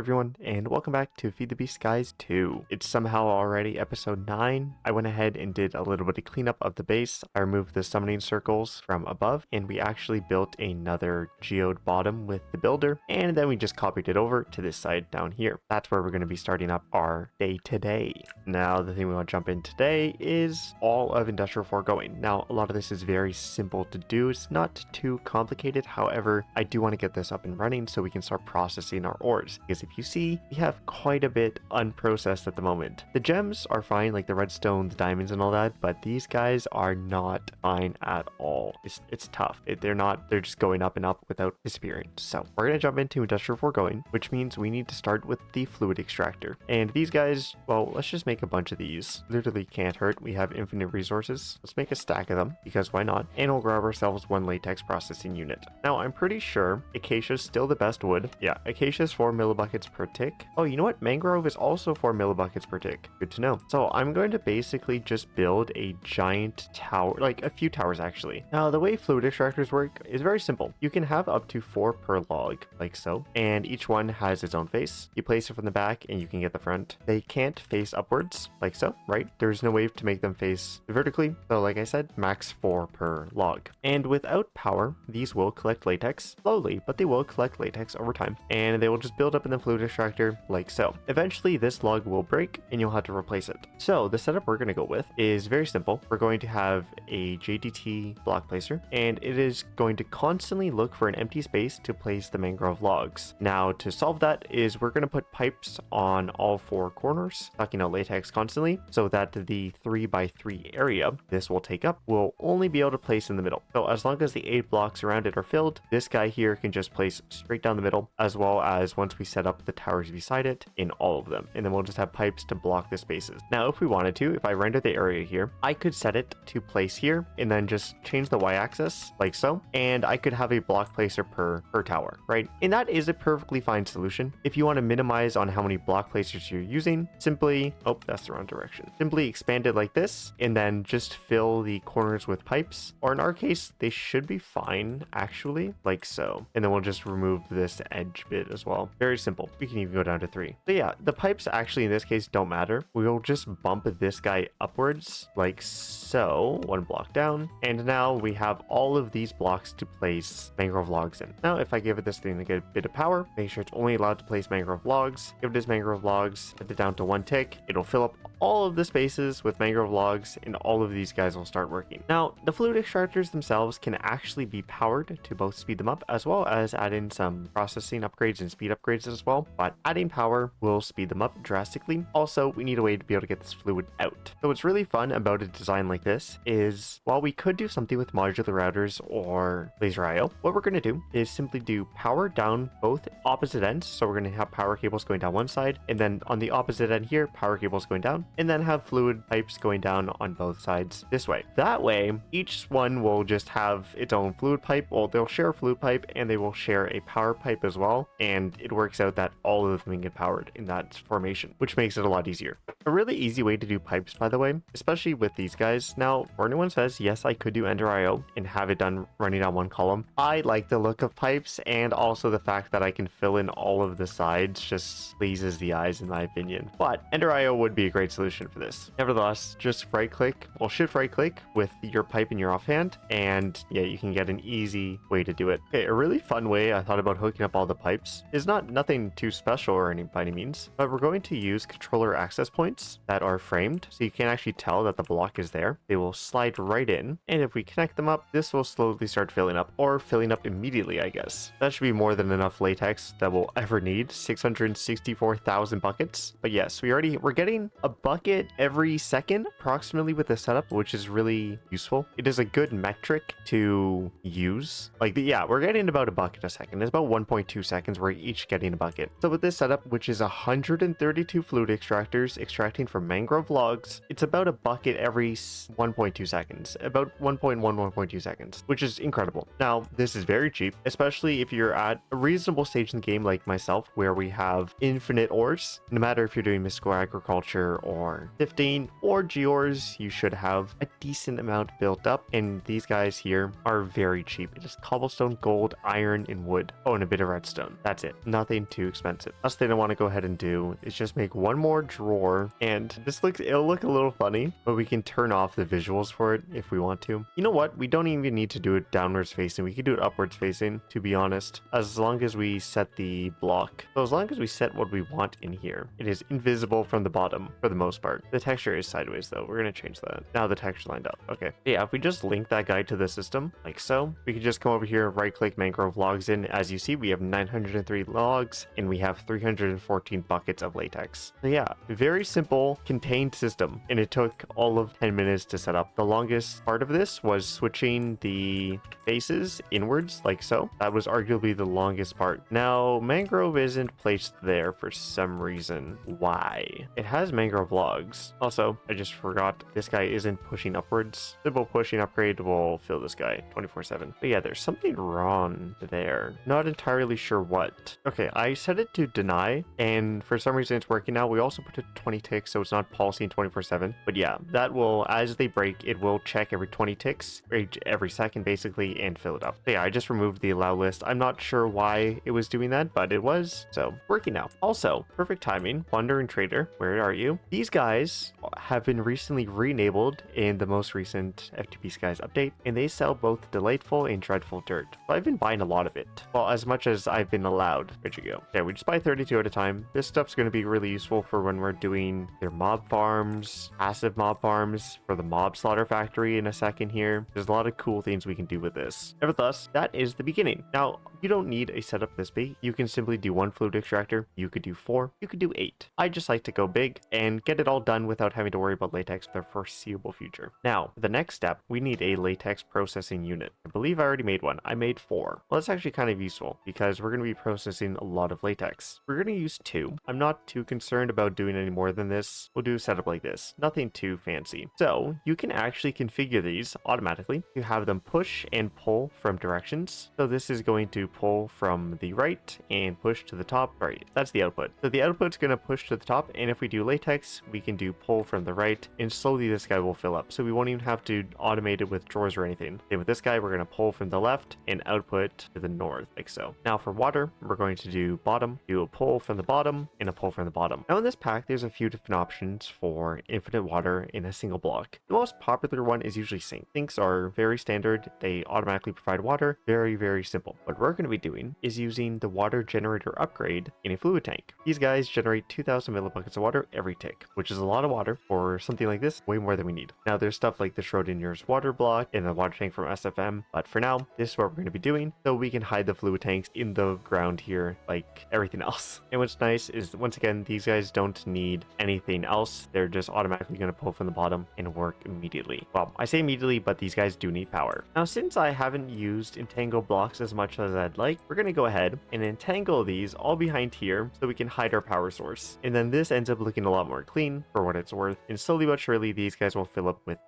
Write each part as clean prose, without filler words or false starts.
everyone, and welcome back to Feed the Beast Guys 2. It's somehow already episode 9. I went ahead and did a little bit of cleanup of the base. I removed the summoning circles from above, and we actually built another geode bottom with the builder, and then we just copied it over to this side down here. That's where we're going to be starting up our day today. Now, the thing we want to jump in today is all of Industrial Foregoing. Now, a lot of this is very simple to do. It's not too complicated. However, I do want to get this up and running so we can start processing our ores, because if you see, we have quite a bit unprocessed at the moment. The gems are fine, like the redstone, the diamonds and all that, but these guys are not fine at all. It's tough. They're just going up and up without disappearing. So we're going to jump into Industrial Foregoing, which means we need to start with the fluid extractor. And these guys, well, let's just make a bunch of these. Literally can't hurt. We have infinite resources. Let's make a stack of them, because why not? And we'll grab ourselves one latex processing unit. Now, I'm pretty sure acacia is still the best wood. Yeah, acacia is 4 millibuckets per tick. Oh, you know what? Mangrove is also 4 millibuckets per tick. Good to know. So I'm going to basically just build a giant tower, like a few towers actually. Now, the way fluid extractors work is very simple. You can have up to 4 per log, like so, and each one has its own face. You place it from the back and you can get the front. They can't face upwards, like so, right? There's no way to make them face vertically. So like I said, max 4 per log. And without power, these will collect latex slowly, but they will collect latex over time, and they will just build up in the fluid extractor like so. Eventually this log will break and you'll have to replace it. So the setup we're going to go with is very simple. We're going to have a JDT block placer, and it is going to constantly look for an empty space to place the mangrove logs. Now, to solve that is we're going to put pipes on all 4 corners, sucking out latex constantly, so that the 3x3 area this will take up will only be able to place in the middle. So as long as the 8 blocks around it are filled, this guy here can just place straight down the middle, as well as once we set up the towers beside it in all of them, and then we'll just have pipes to block the spaces. Now, if we wanted to, if I render the area here, I could set it to place here and then just change the y-axis like so, and I could have a block placer per tower, right? And that is a perfectly fine solution. If you want to minimize on how many block placers you're using, simply, oh, that's the wrong direction. Simply expand it like this, and then just fill the corners with pipes, or in our case, they should be fine actually, like so. And then we'll just remove this edge bit as well. Very simple. We can even go down to 3. But yeah, the pipes actually in this case don't matter. We'll just bump this guy upwards like so, 1 block down, and now we have all of these blocks to place mangrove logs in. Now, if I give it this thing to get a bit of power, make sure it's only allowed to place mangrove logs, give it its mangrove logs, set it down to 1 tick, it'll fill up all of the spaces with mangrove logs, and all of these guys will start working. Now, the fluid extractors themselves can actually be powered to both speed them up, as well as add in some processing upgrades and speed upgrades as well, but adding power will speed them up drastically. Also, we need a way to be able to get this fluid out. So what's really fun about a design like this is, while we could do something with modular routers or laser IO, what we're going to do is simply do power down both opposite ends. So we're going to have power cables going down one side, and then on the opposite end here, power cables going down, and then have fluid pipes going down on both sides this way. That way, each one will just have its own fluid pipe. Well, they'll share a fluid pipe and they will share a power pipe as well, and it works out that all of them get powered in that formation, which makes it a lot easier. A really easy way to do pipes, by the way, especially with these guys. Now, for anyone says, yes, I could do Ender IO and have it done running on 1 column. I like the look of pipes, and also the fact that I can fill in all of the sides just pleases the eyes in my opinion. But Ender IO would be a great solution for this. Nevertheless, just right click, well, shift right click with your pipe in your offhand, and yeah, you can get an easy way to do it. Okay, a really fun way I thought about hooking up all the pipes is nothing too special or by any means, but we're going to use controller access points that are framed, so you can't actually tell that the block is there. They will slide right in, and if we connect them up, this will slowly start filling up, or filling up immediately, I guess. That should be more than enough latex that we'll ever need. 664,000 buckets. But yes, we're getting a bucket every second approximately with the setup, which is really useful. It is a good metric to use. Yeah, we're getting about a bucket a second. It's about 1.2 seconds we're each getting a bucket. So with this setup, which is 132 fluid extractors extracting from mangrove logs, it's about a bucket every 1.2 seconds, about 1.2 seconds, which is incredible. Now, this is very cheap, especially if you're at a reasonable stage in the game like myself, where we have infinite ores. No matter if you're doing mystical agriculture or sifting or geors, you should have a decent amount built up, and these guys here are very cheap. It is cobblestone, gold, iron, and wood. Oh, and a bit of redstone. That's it. Nothing too expensive. Last thing I want to go ahead and do is just make one more drawer, and it'll look a little funny, but we can turn off the visuals for it if we want to. You know what? We don't even need to do it downwards facing. We can do it upwards facing, to be honest, as long as we set the block. So as long as we set what we want in here, it is invisible from the bottom for the most part. The texture is sideways though. We're going to change that. Now the texture lined up. Okay. Yeah, if we just link that guy to the system like so, we can just come over here, right click mangrove logs in. As you see, we have 903 logs and we have 314 buckets of latex. So yeah, very simple contained system, and it took all of 10 minutes to set up. The longest part of this was switching the faces inwards like so. That was arguably the longest part. Now mangrove isn't placed there for some reason. Why? It has mangrove logs. Also, I just forgot this guy isn't pushing upwards. Simple pushing upgrade will fill this guy 24/7. But yeah, there's something wrong there. Not entirely sure what. Okay, I set it to deny, and for some reason it's working now. We also put it 20 ticks, so it's not pulsing 24/7. But yeah, that will, as they break, it will check every 20 ticks, every second basically, and fill it up. But yeah, I just removed the allow list. I'm not sure why it was doing that, but it was, so working now. Also, perfect timing. Wandering Trader, where are you? These guys have been recently re-enabled in the most recent FTB Skies update, and they sell both delightful and dreadful dirt. So I've been buying a lot of it. Well, as much as I've been allowed. Where'd you go? Yeah, we just buy 32 at a time. This stuff's going to be really useful for when we're doing their mob farms, passive mob farms, for the mob slaughter factory in a second here. There's a lot of cool things we can do with this. Nevertheless, that is the beginning. Now, you don't need a setup this big. You can simply do one fluid extractor. You could do 4. You could do 8. I just like to go big and get it all done without having to worry about latex for the foreseeable future. Now, the next step, we need a latex processing unit. I believe I already made one. I made 4. Well, that's actually kind of useful because we're going to be processing a lot of latex. We're going to use 2. I'm not too concerned about doing any more than this. We'll do a setup like this. Nothing too fancy. So you can actually configure these automatically. You have them push and pull from directions. So this is going to pull from the right and push to the top. Right, that's the output. So the output's going to push to the top, and if we do latex, we can do pull from the right, and slowly this guy will fill up. So we won't even have to automate it with drawers or anything. Same with this guy, we're going to pull from the left and output to the north, like so. Now for water, we're going to do bottom, do a pull from the bottom, and a pull from the bottom. Now in this pack, there's a few different options for infinite water in a single block. The most popular one is usually sink. Sinks are very standard. They automatically provide water. Very, very simple. What we're going to be doing is using the water generator upgrade in a fluid tank. These guys generate 2,000 millibuckets of water every tick, which is a lot of water for something like this, way more than we need. Now there's stuff like the Schrodinger's water block and the water tank from SFM, but for now, this is what we're going to be doing, so we can hide the fluid tanks in the ground here like everything else. And what's nice is, once again, these guys don't need anything else. They're just automatically going to pull from the bottom and work immediately. Well, I say immediately, but these guys do need power. Now, since I haven't used entangle blocks as much as I'd like, we're going to go ahead and entangle these all behind here so we can hide our power source. And then this ends up looking a lot more clean for what it's worth. And slowly but surely, these guys will fill up with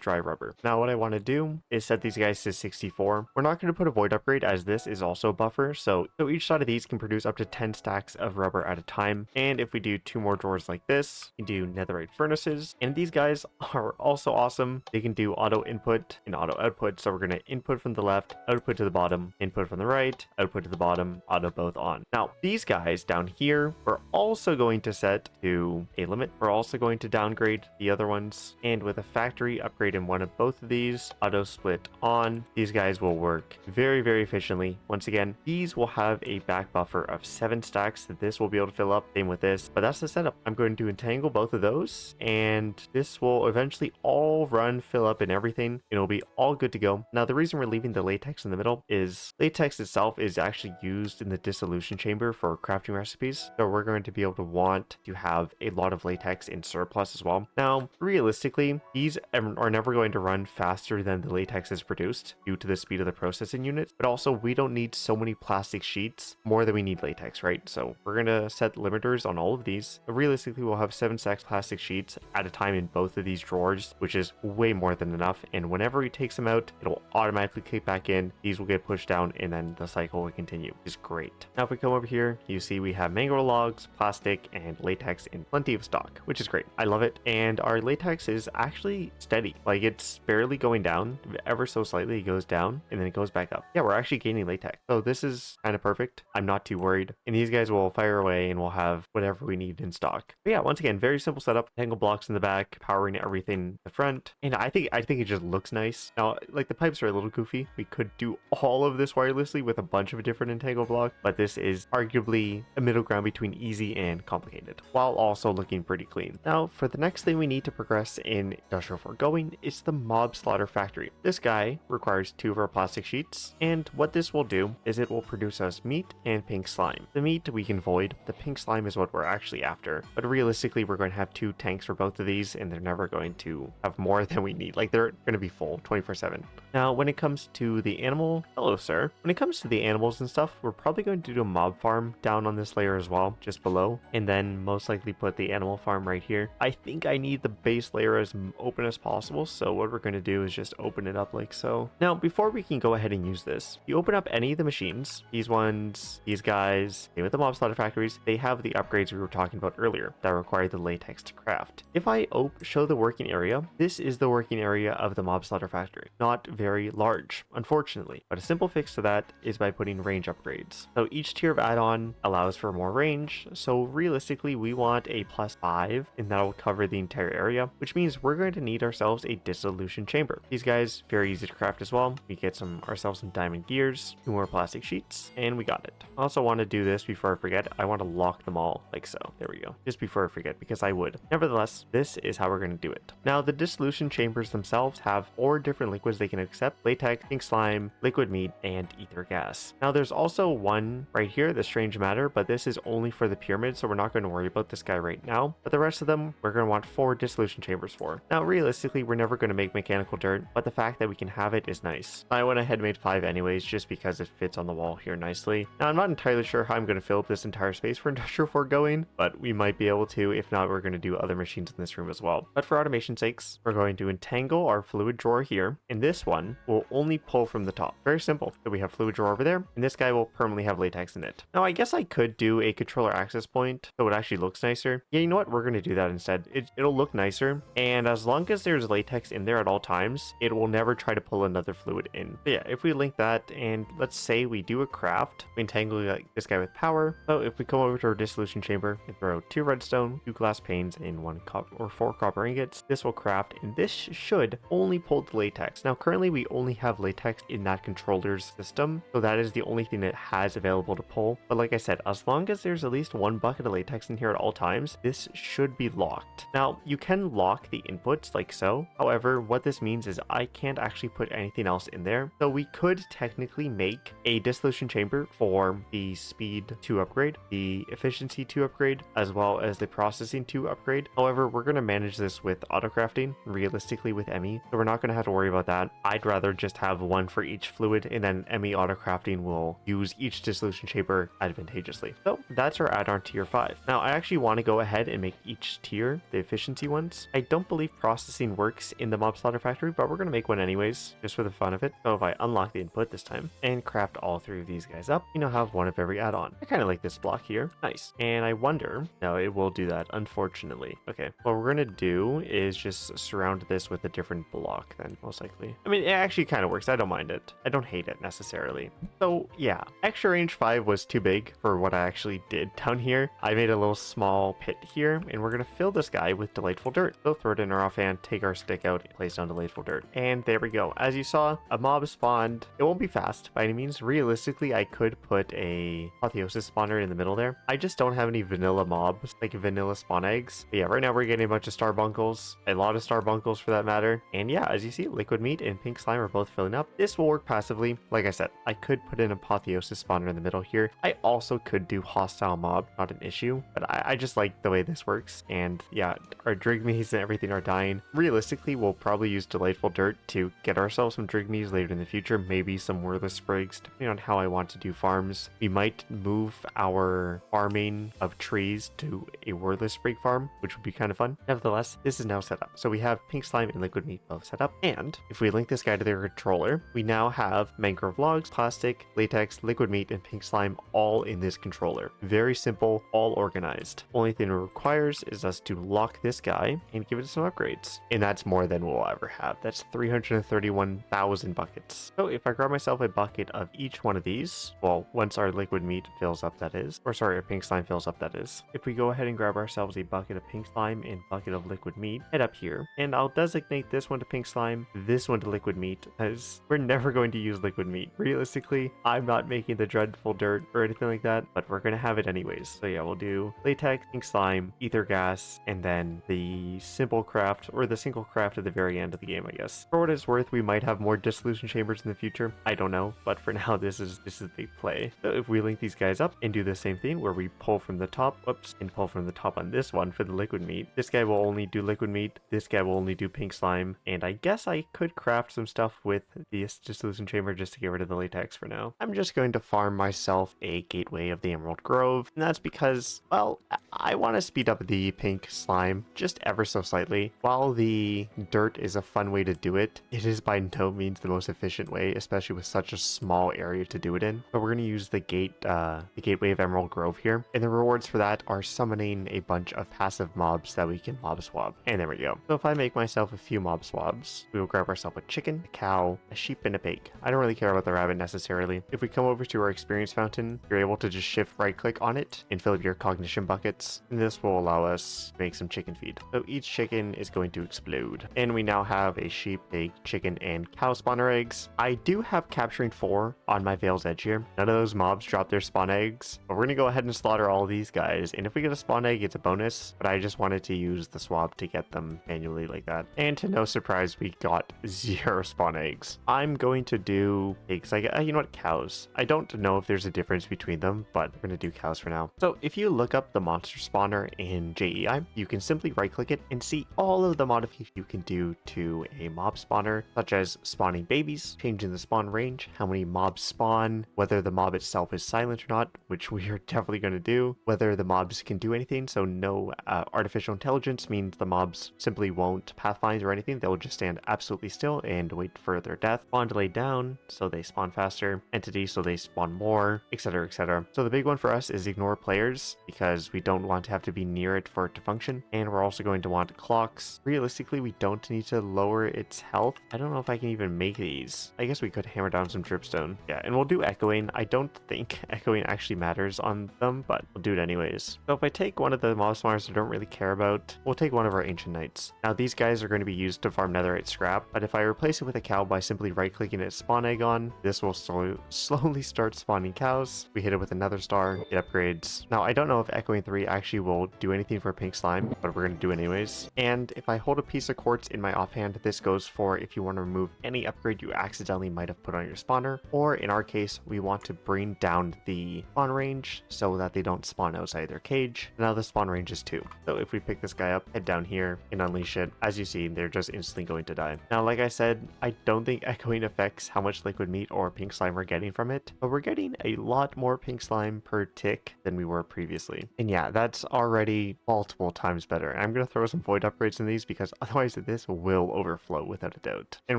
dry rubber. Now, what I want to do is set these guys to 64. We're not going to put a void upgrade, as this is also a buffer. So each side of these can produce up to 10 stacks of rubber at a time. And if we do 2 more drawers like this, we can do netherite furnaces. And these guys are also awesome. They can do auto input and auto output. So we're going to input from the left, output to the bottom, input from the right, output to the bottom, auto both on. Now, these guys down here, we're also going to set to a limit. We're also going to downgrade the other ones. And with a factory upgrade in one of both of these, auto split on, these guys will work very, very efficiently. Once again, these will have a back buffer of 7 stacks that this will be able to fill up. Same with this, but that's the setup. I'm going to entangle both of those, and this will eventually all run, fill up, and everything. It'll be all good to go. Now, the reason we're leaving the latex in the middle is latex itself is actually used in the dissolution chamber for crafting recipes. So we're going to be able to want to have a lot of latex in surplus as well. Now, realistically, these are never going to run faster than the latex is produced due to the speed of the processing unit, but also we don't need so many plastic sheets more than we need latex, right? So we're going to set limiters on all of these. Realistically, we'll have 7 stacks plastic sheets at a time in both of these drawers, which is way more than enough. And whenever he takes them out, it'll automatically kick back in. These will get pushed down, and then the cycle will continue. It's great. Now, if we come over here, you see we have mangrove logs, plastic, and latex in plenty of stock, which is great. I love it. And our latex is actually steady. Like, it's barely going down. Ever so slightly, it goes down, and then it goes back up. Yeah, we're actually gaining latex. So this is kind of perfect. perfect, I'm not too worried. And these guys will fire away and we'll have whatever we need in stock. But yeah, once again, very simple setup. Tangle blocks in the back, powering everything in the front. And I think it just looks nice. Now, like the pipes are a little goofy. We could do all of this wirelessly with a bunch of different entangle blocks, but this is arguably a middle ground between easy and complicated, while also looking pretty clean. Now, for the next thing we need to progress in Industrial Foregoing is the mob slaughter factory. This guy requires 2 of our plastic sheets, and what this will do is it will produce us meat and pink slime. The meat we can void, the pink slime is what we're actually after, but realistically we're going to have 2 tanks for both of these, and they're never going to have more than we need. Like, they're going to be full 24/7. Now, when it comes to the animal, hello sir. When it comes to the animals and stuff, we're probably going to do a mob farm down on this layer as well, just below, and then most likely put the animal farm right here. I think I need the base layer as open as possible, so what we're going to do is just open it up like so. Now, before we can go ahead and use this, you open up any of the machines, these ones, these guys, same with the mob slaughter factories, they have the upgrades we were talking about earlier that require the latex to craft. If I show the working area, this is the working area of the mob slaughter factory. Not very large, unfortunately, but a simple fix to that is by putting range upgrades. So each tier of add-on allows for more range, so realistically we want a +5, and that will cover the entire area, which means we're going to need ourselves a dissolution chamber. These guys, very easy to craft as well. We get ourselves some diamond gears, 2 more plastic sheets, and we got it. I also want to do this before I forget. I want to lock them all like so. There we go. Just before I forget, because I would. Nevertheless, this is how we're going to do it. Now, the dissolution chambers themselves have 4 different liquids they can accept: latex, pink slime, liquid meat, and ether gas. Now, there's also one right here, the strange matter, but this is only for the pyramid, so we're not going to worry about this guy right now. But the rest of them, we're going to want 4 dissolution chambers for. Now, realistically, we're never going to make mechanical dirt, but the fact that we can have it is nice. I went ahead and made 5 anyways, just because it fits on the wall here nicely. Now, I'm not entirely sure how I'm going to fill up this entire space for Industrial Foregoing, but we might be able to. If not, we're going to do other machines in this room as well. But for automation sakes, we're going to entangle our fluid drawer here, and this one will only pull from the top. Very simple. So we have fluid drawer over there, and this guy will permanently have latex in it. Now, I guess I could do a controller access point so it actually looks nicer. Yeah, you know what? We're going to do that instead. It'll look nicer, and as long as there's latex in there at all times, it will never try to pull another fluid in. But yeah, if we link that, and let's say we do a craft, we entangle like this guy with power. So if we come over to our dissolution chamber and throw 2 redstone, 2 glass panes, and 4 copper ingots, this will craft, and this should only pull the latex. Now, currently we only have latex in that controller's system, so that is the only thing it has available to pull. But like I said, as long as there's at least 1 bucket of latex in here at all times, this should be locked. Now, you can lock the inputs like so. However, what this means is I can't actually put anything else in there. So we could technically make a dissolution chamber for the speed 2 upgrade, the efficiency 2 upgrade, as well as the processing 2 upgrade. However, we're going to manage this with auto crafting, realistically with ME, so we're not going to have to worry about that. I'd rather just have 1 for each fluid, and then ME auto crafting will use each dissolution chamber advantageously. So that's our add-on tier 5. Now, I actually want to go ahead and make each tier the efficiency ones. I don't believe processing works in the mob slaughter factory, but we're going to make one anyways, just for the fun of it. So if I unlock the input this time and craft all 3 of these guys up, you now have 1 of every add-on. I kind of like this block here. Nice. And I wonder, no, it will do that, unfortunately. Okay, what we're going to do is just surround this with a different block then, most likely. I mean, it actually kind of works. I don't mind it. I don't hate it necessarily. So yeah, extra range 5 was too big for what I actually did down here. I made a little small pit here, and we're going to fill this guy with delightful dirt. So throw it in our offhand, take our stick out, and place down delightful dirt. And there we go. As you saw, a mob spawned. It won't be fast by any means. Realistically, I could put a apotheosis spawner in the middle there. I just don't have any vanilla mobs, like vanilla spawn eggs. But yeah, right now we're getting a bunch of starbunkles, a lot of starbunkles for that matter. And yeah, as you see, liquid meat and pink slime are both filling up. This will work passively. Like I said, I could put an apotheosis spawner in the middle here. I also could do hostile mob, not an issue, but I just like the way this works. And yeah, our drigmies and everything are dying. Realistically, we'll probably use delightful dirt to get ourselves some drigmies later in the future, maybe some worthless sprigs, depending on how I want to do farms. We might move our farming of trees to a worthless sprig farm, which would be kind of fun. Nevertheless, this is now set up. So we have pink slime and liquid meat both set up. And if we link this guy to their controller, we now have mangrove logs, plastic, latex, liquid meat, and pink slime all in this controller. Very simple, all organized. Only thing it requires is us to lock this guy and give it some upgrades. And that's more than we'll ever have. That's 331,000 buckets. So if I grab myself a bucket of each one of these, well, well, once our liquid meat fills up, that is, or sorry, our pink slime fills up, that is. If we go ahead and grab ourselves a bucket of pink slime and bucket of liquid meat, head up here, and I'll designate this one to pink slime, this one to liquid meat, as we're never going to use liquid meat. Realistically, I'm not making the dreadful dirt or anything like that, but we're going to have it anyways. So yeah, we'll do latex, pink slime, ether gas, and then the simple craft, or the single craft at the very end of the game, I guess. For what it's worth, we might have more dissolution chambers in the future. I don't know, but for now, this is the play. So if we link these guys up and do the same thing where we pull from the top, whoops, and pull from the top on this one for the liquid meat, this guy will only do liquid meat, this guy will only do pink slime, and I guess I could craft some stuff with this dissolution chamber just to get rid of the latex for now. I'm just going to farm myself a gateway of the Emerald Grove, and that's because, well, I want to speed up the pink slime just ever so slightly. While the dirt is a fun way to do it, it is by no means the most efficient way, especially with such a small area to do it in. But we're going to use the gateway of Emerald Grove here, and the rewards for that are summoning a bunch of passive mobs that we can mob swap. And there we go. So if I make myself a few mob swabs, we will grab ourselves a chicken, a cow, a sheep, and a pig. I don't really care about the rabbit necessarily. If we come over to our experience fountain, you're able to just shift right click on it and fill up your cognition buckets, and this will allow us to make some chicken feed. So each chicken is going to explode, and we now have a sheep, pig, chicken, and cow spawner eggs. I do have capturing 4 on my Veil's Edge here. None of those mobs drop their spawn eggs, but we're gonna go ahead and slaughter all these guys, and if we get a spawn egg, it's a bonus, but I just wanted to use the swab to get them manually like that. And to no surprise, we got 0 spawn eggs. I'm going to do pigs. You know what, cows. I don't know if there's a difference between them, but we're gonna do cows for now. So if you look up the monster spawner in JEI, you can simply right click it and see all of the modifications you can do to a mob spawner, such as spawning babies, changing the spawn range, how many mobs spawn, whether the mob itself is silent or not, which we are definitely going to do, whether the mobs can do anything, so no artificial intelligence means the mobs simply won't pathfind or anything, they'll just stand absolutely still and wait for their death, spawn delay down so they spawn faster, entity so they spawn more, etc, etc. So the big one for us is ignore players, because we don't want to have to be near it for it to function, and we're also going to want clocks. Realistically, we don't need to lower its health. I don't know if I can even make these. I guess we could hammer down some dripstone. Yeah, and we'll do echoing. I don't think echoing actually matters on them, but we'll do it anyways. So if I take one of the mob spawners I don't really care about, we'll take one of our ancient knights. Now these guys are going to be used to farm netherite scrap, but if I replace it with a cow by simply right clicking its spawn egg on, this will slowly start spawning cows. We hit it with another star, it upgrades. Now I don't know if echoing 3 actually will do anything for pink slime, but we're going to do it anyways. And if I hold a piece of quartz in my offhand, this goes for if you want to remove any upgrade you accidentally might have put on your spawner, or in our case, we want to bring down the spawn range so that they don't spawn outside their cage. Now the spawn range is 2. So if we pick this guy up, head down here and unleash it, as you see, they're just instantly going to die. Now, like I said, I don't think echoing affects how much liquid meat or pink slime we're getting from it, but we're getting a lot more pink slime per tick than we were previously. And yeah, that's already multiple times better. I'm going to throw some void upgrades in these because otherwise this will overflow without a doubt. And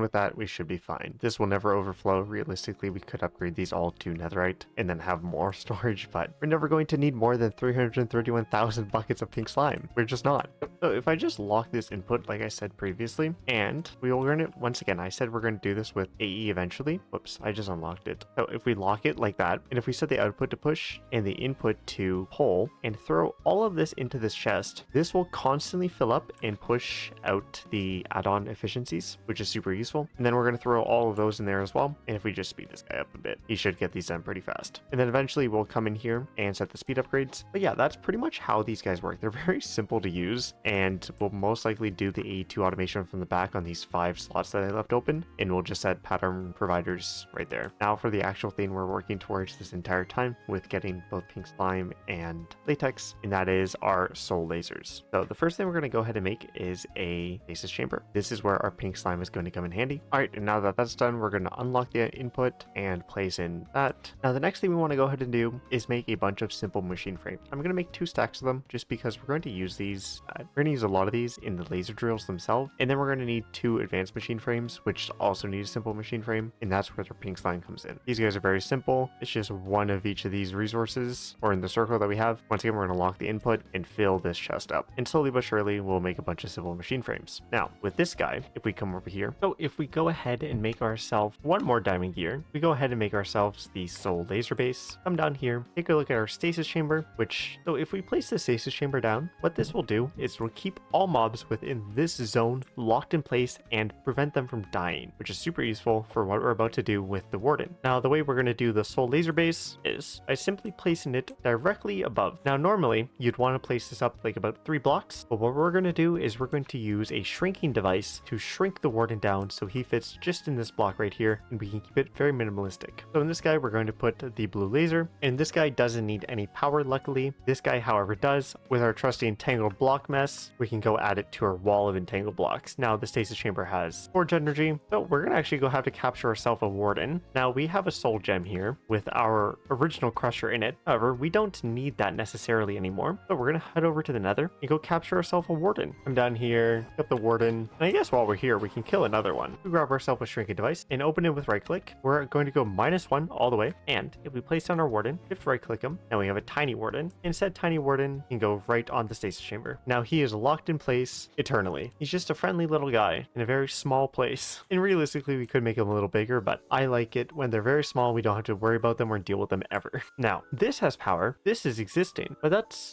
with that, we should be fine. This will never overflow. Realistically, we could upgrade these all to netherite and then have more storage, but we're never going to need more than 331,000 buckets of pink slime. We're just not. So if I just lock this input, like I said previously, and we will learn it once again, I said we're going to do this with AE eventually. Whoops, I just unlocked it. So if we lock it like that, and if we set the output to push and the input to pull and throw all of this into this chest, this will constantly fill up and push out the add-on efficiencies, which is super useful. And then we're going to throw all of those in there as well. And if we just speed this guy up a bit, he should get these done pretty fast. And then eventually we'll come in here and set the speed upgrades. But yeah, that's pretty much how these guys work. They're very simple to use, and we'll most likely do the AE2 automation from the back on these 5 slots that I left open, and we'll just set pattern providers right there. Now for the actual thing we're working towards this entire time with getting both pink slime and latex, and that is our soul lasers. So the first thing we're going to go ahead and make is a stasis chamber. This is where our pink slime is going to come in handy. All right, and now that that's done, we're going to unlock the input and place in that. Now the next thing we want to go ahead and do is make a bunch of simple machine frames. I'm going to make 2 stacks of them just because we're going to use these. We're going to use a lot of these in the laser drills themselves, and then we're going to need 2 advanced machine frames, which also need a simple machine frame, and that's where the pink slime comes in. These guys are very simple. It's just one of each of these resources, or in the circle that we have. Once again, we're going to lock the input and fill this chest up, and slowly but surely we'll make a bunch of simple machine frames. Now with this guy, if we come over here, so if we go ahead and make ourselves one more diamond gear, we go ahead and make ourselves the soul laser base, come down here, take a look at our stasis chamber, so if we place the stasis chamber down, what this will do is will keep all mobs within this zone locked in place and prevent them from dying, which is super useful for what we're about to do with the warden. Now, the way we're going to do the soul laser base is by simply placing it directly above. Now, normally you'd want to place this up like about 3 blocks, but what we're going to do is we're going to use a shrinking device to shrink the warden down so he fits just in this block right here, and we can keep it very minimalistic. So in this guy, we're going to put the blue laser, and this guy doesn't need any power, luckily. This guy, however, does. With our trusty entangled block mess, we can go add it to our wall of entangled blocks. Now, the stasis chamber has forge energy, so we're going to actually go have to capture ourselves a warden. Now, we have a soul gem here with our original crusher in it. However, we don't need that necessarily anymore, so we're going to head over to the nether and go capture ourselves a warden. Come down here, get the warden, and I guess while we're here, we can kill another one. We grab ourselves a shrinking device and open it with right click. We're going to go -1 all the way, and if we place down our warden, shift right click him, now we have a tiny warden. Instead, tiny warden can go right on the stasis chamber. Now he is locked in place eternally. He's just a friendly little guy in a very small place, and realistically we could make him a little bigger, but I like it when they're very small. We don't have to worry about them or deal with them ever. Now this has power, this is existing, but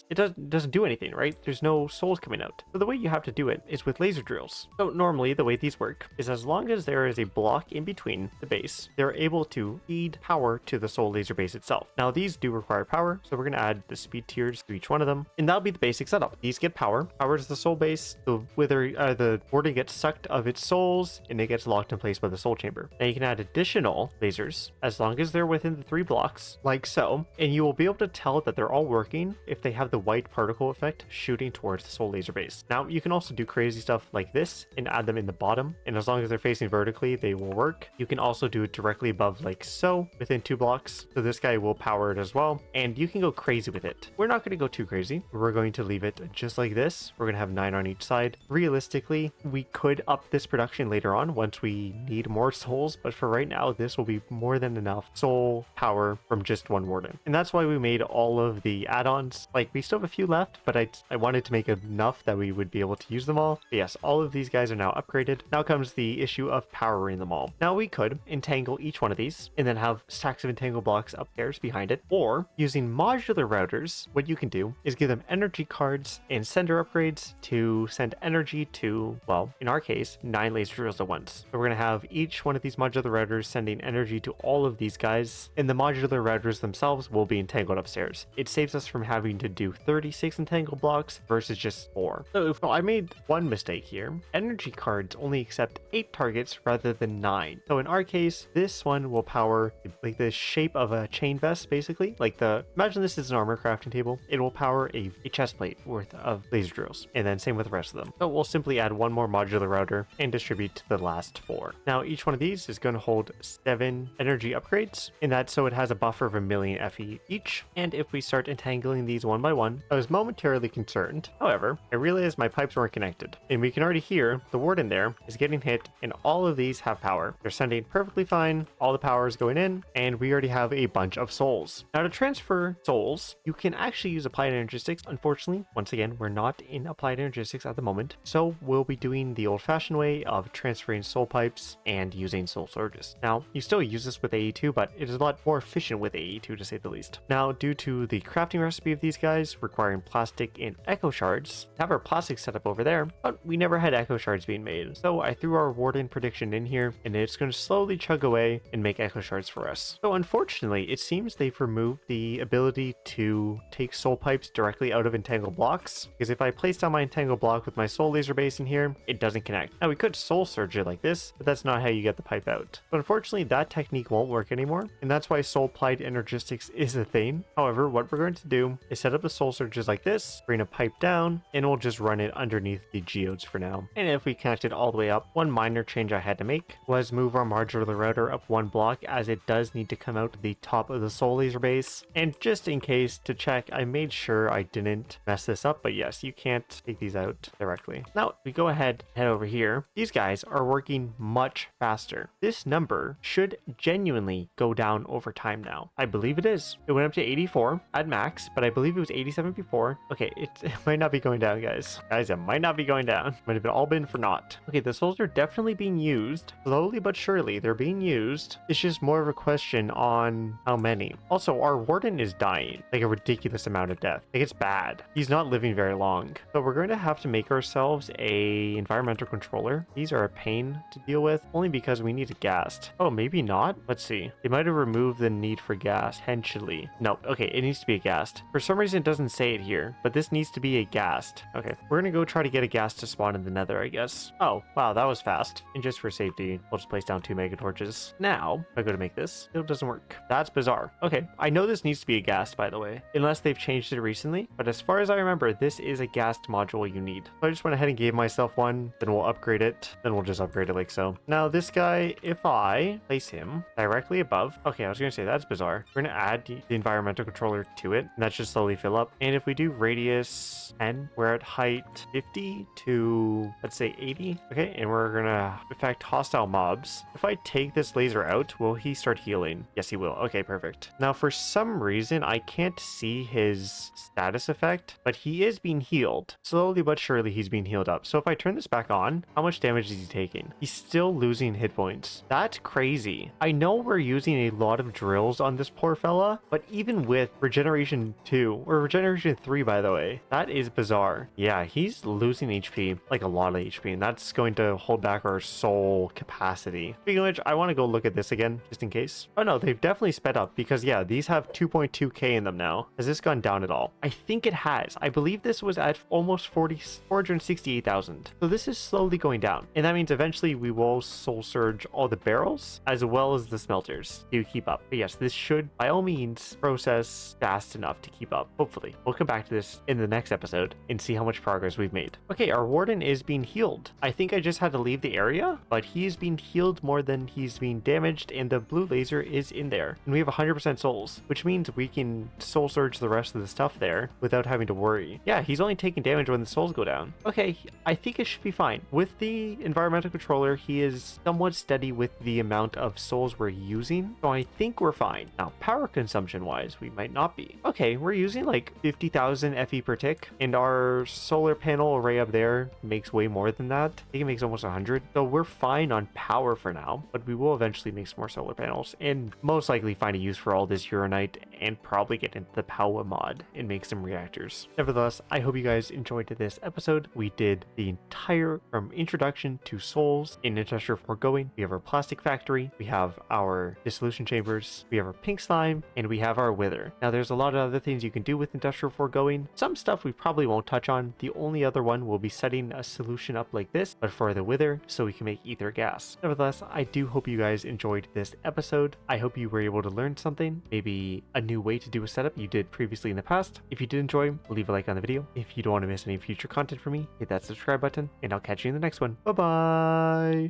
it doesn't do anything, right? There's no souls coming out. So the way you have to do it is with laser drills. So normally the way these work is as long as there is a block in between the base, they're able to feed power to the soul laser base itself. Now these do require power, so we're going to add the speed tiers to each one of them, and that'll be the basic setup. These get power to the soul base, so whether the warden gets sucked of its souls and it gets locked in place by the soul chamber. Now you can add additional lasers as long as they're within the 3 blocks, like so, and you will be able to tell that they're all working if they have the white particle effect shooting towards the soul laser base. Now you can also do crazy stuff like this and add them in the bottom, and as long as they're facing vertically, they will work. You can also do it directly above, like so, within 2 blocks, so this guy will power it as well, and you can go crazy with it. We're not going to go too crazy. We're going to leave it just like this. We're going to have 9 on each side. Realistically, we could up this production later on once we need more souls, but for right now, this will be more than enough soul power from just one warden. And that's why we made all of the add-ons. Like, we still have a few left, but I wanted to make enough that we would be able to use them all. But yes, all of these guys are now upgraded. Now comes the issue of powering them all. Now we could entangle each one of these and then have stacks of entangle blocks upstairs behind it, or using modular routers, what you can do is give them energy cards and sender upgrades to send energy to, well, in our case, 9 laser drills at once. So we're going to have each one of these modular routers sending energy to all of these guys, and the modular routers themselves will be entangled upstairs. It saves us from having to do 36 entangle blocks versus just 4. So I made one mistake here. Energy cards only accept 8 targets rather than 9. So in our case, this one will power like the shape of a chain vest, basically. Imagine this is an armor crafting table. It will power a chest plate worth of laser drills, and then same with the rest of them. So we'll simply add one more modular router and distribute to the last 4. Now each one of these is going to hold 7 energy upgrades, and that's so it has a buffer of 1,000,000 FE each. And if we start entangling these one by one, I was momentarily concerned. However, I realized my pipes weren't connected, and we can already hear the warden there is getting hit, and all of these have power. They're sending perfectly fine, all the power is going in, and we already have a bunch of souls. Now to transfer souls, you can actually use applied energistics. Unfortunately, once again, we're not in applied energistics at the moment, so we'll be doing the old-fashioned way of transferring soul pipes and using soul surges. Now, you still use this with AE2, but it is a lot more efficient with AE2 to say the least. Now, due to the crafting recipe of these guys requiring plastic and echo shards, we have our plastic setup over there, but we never had echo shards being made. So I threw our warden prediction in here, and it's going to slowly chug away and make echo shards for us. So unfortunately, it seems they've removed the ability to take soul pipes directly out of entangled blocks, because if I place down my entangled block with my soul laser base in here, it doesn't connect. Now we could soul surge it like this, but that's not how you get the pipe out. But unfortunately, that technique won't work anymore, and that's why soul applied energistics is a thing. However, what we're going to do is set up the soul surges like this, bring a pipe down, and we'll just run it underneath the geodes for now. And if we connect it all the way up, one minor change I had to make was move our modular router up 1 block, as it does need to come out to the top of the soul laser base. And just in case to check, I made sure I didn't mess this up, but yes, you can't take these out directly. Now we go ahead and head over here. These guys are working much faster. This number should genuinely go down over time now. I believe it is. It went up to 84 at max, but I believe it was 87 before. Okay, it might not be going down, guys. Guys, it might not be going down. Might have all been for naught. Okay, the souls are definitely being used. Slowly but surely, they're being used. It's just more of a question poison on how many? Also, our warden is dying, like a ridiculous amount of death. Like, it's bad. He's not living very long. So we're going to have to make ourselves a environmental controller. These are a pain to deal with, only because we need a gas. Oh, maybe not? Let's see. They might have removed the need for gas, potentially. No, okay, it needs to be a gas. For some reason, it doesn't say it here, but this needs to be a gas. Okay, we're gonna go try to get a gas to spawn in the nether, I guess. Oh, wow, that was fast. And just for safety, we'll just place down 2 mega torches. Now, if I go to make this, it doesn't work. That's bizarre. Okay, I know this needs to be a gas, by the way, unless they've changed it recently, but as far as I remember, this is a gas module you need. So I just went ahead and gave myself one, then we'll upgrade it, then we'll just upgrade it like so. Now, this guy, if I place him directly above, okay, I was gonna say that's bizarre. We're gonna add the environmental controller to it, and that should slowly fill up. And if we do radius 10, we're at height 50 to, let's say, 80. Okay, and we're gonna affect hostile mobs. If I take this laser out, will he start healing? Yes, he will. Okay, perfect. Now, for some reason, I can't see his status effect, but he is being healed. Slowly but surely, he's being healed up. So if I turn this back on, how much damage is he taking? He's still losing hit points. That's crazy. I know we're using a lot of drills on this poor fella, but even with regeneration 2, or regeneration 3, by the way, that is bizarre. Yeah, he's losing HP, like a lot of HP, and that's going to hold back our soul capacity. Speaking of which, I want to go look at this again, just in case. Oh no, they've definitely sped up, because yeah, these have 2.2k in them now. Has this gone down at all? I think it has. I believe this was at almost 468,000. So this is slowly going down, and that means eventually we will soul surge all the barrels, as well as the smelters, to keep up. But yes, this should, by all means, process fast enough to keep up. Hopefully. We'll come back to this in the next episode and see how much progress we've made. Okay, our warden is being healed. I think I just had to leave the area, but he is being healed more than he's being damaged, and the blue laser is in there. And we have 100% souls, which means we can soul surge the rest of the stuff there without having to worry. Yeah, he's only taking damage when the souls go down. Okay, I think it should be fine. With the environmental controller, he is somewhat steady with the amount of souls we're using, so I think we're fine. Now, power consumption wise, we might not be. Okay, we're using like 50,000 FE per tick, and our solar panel array up there makes way more than that. I think it makes almost 100, so we're fine on power for now, but we will eventually make some more solar panels, and most likely find a use for all this uranite, and probably get into the power mod and make some reactors. Nevertheless, I hope you guys enjoyed this episode. We did the entire, from introduction to souls in Industrial Foregoing. We have our plastic factory, we have our dissolution chambers, we have our pink slime, and we have our wither. Now, there's a lot of other things you can do with Industrial Foregoing. Some stuff we probably won't touch on. The only other one will be setting a solution up like this, but for the wither, so we can make ether gas. Nevertheless, I do hope you guys enjoyed this episode. I hope you were able to learn something, maybe a new way to do a setup you did previously in the past. If you did enjoy, leave a like on the video. If you don't want to miss any future content from me, hit that subscribe button, and I'll catch you in the next one. Bye bye.